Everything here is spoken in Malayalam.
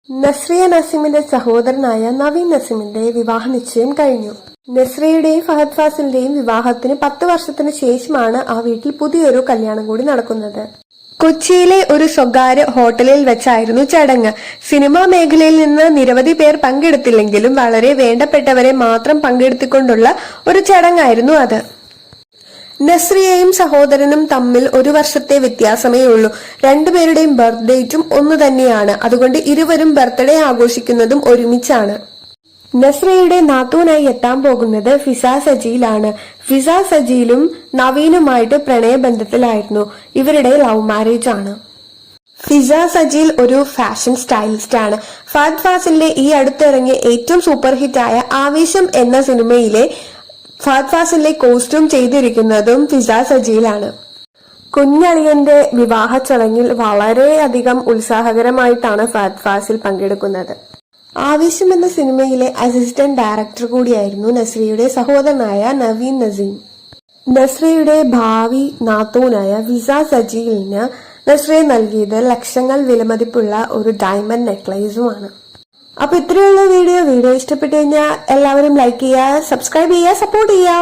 നസ്രിയ നസീമിന്റെ സഹോദരനായ നവീൻ നസീമിന്റെ വിവാഹ നിശ്ചയം കഴിഞ്ഞു. നസ്രിയയുടെയും ഫഹദ് ഫാസിലിന്റെയും വിവാഹത്തിന് 10 വർഷത്തിന് ശേഷമാണ് ആ വീട്ടിൽ പുതിയൊരു കല്യാണം കൂടി നടക്കുന്നത്. കൊച്ചിയിലെ ഒരു സ്വകാര്യ ഹോട്ടലിൽ വെച്ചായിരുന്നു ചടങ്ങ്. സിനിമാ മേഖലയിൽ നിന്ന് നിരവധി പേർ പങ്കെടുത്തില്ലെങ്കിലും വളരെ വേണ്ടപ്പെട്ടവരെ മാത്രം പങ്കെടുത്തിക്കൊണ്ടുള്ള ഒരു ചടങ്ങായിരുന്നു അത്. നസ്രിയയും സഹോദരനും തമ്മിൽ 1 വർഷത്തെ വ്യത്യാസമേ ഉള്ളൂ. രണ്ടുപേരുടെയും ബർത്ത്ഡേറ്റും ഒന്നു തന്നെയാണ്. അതുകൊണ്ട് ഇരുവരും ബർത്ത്ഡേ ആഘോഷിക്കുന്നതും ഒരുമിച്ചാണ്. നസ്രിയയുടെ നാത്തൂനായി എത്താൻ പോകുന്നത് ഫിസ സജീലാണ്. ഫിസ സജീലും നവീനുമായിട്ട് പ്രണയബന്ധത്തിലായിരുന്നു. ഇവരുടെ ലവ് മാരേജ് ആണ്. ഫിസ സജീൽ ഒരു ഫാഷൻ സ്റ്റൈലിസ്റ്റ് ആണ്. ഫഹദ് ഫാസിലിന്റെ ഈ അടുത്തിറങ്ങിയ ഏറ്റവും സൂപ്പർ ഹിറ്റായ ആവേശം എന്ന സിനിമയിലെ ഫഹദ് ഫാസിലിന്റെ കോസ്റ്റ്യൂം ചെയ്തിരിക്കുന്നതും ഫിസ സജീലാണ്. കുഞ്ഞളിയന്റെ വിവാഹ ചടങ്ങിൽ വളരെയധികം ഉത്സാഹകരമായിട്ടാണ് ഫഹദ് ഫാസിൽ പങ്കെടുക്കുന്നത്. ആവേശം എന്ന സിനിമയിലെ അസിസ്റ്റന്റ് ഡയറക്ടർ കൂടിയായിരുന്നു നസ്രിയയുടെ സഹോദരനായ നവീൻ നസീം. നസ്രിയയുടെ ഭാവി നാത്തൂനായ ഫിസ സജീലിന് നസ്രിയ നൽകിയത് ലക്ഷങ്ങൾ വിലമതിപ്പുള്ള ഒരു ഡയമണ്ട് നെക്ലേസുമാണ്. അപ്പൊ ഇത്രയുള്ള വീഡിയോ ഇഷ്ടപ്പെട്ടു കഴിഞ്ഞാൽ എല്ലാവരും ലൈക്ക് ചെയ്യുക, സബ്സ്ക്രൈബ് ചെയ്യുക, സപ്പോർട്ട് ചെയ്യുക.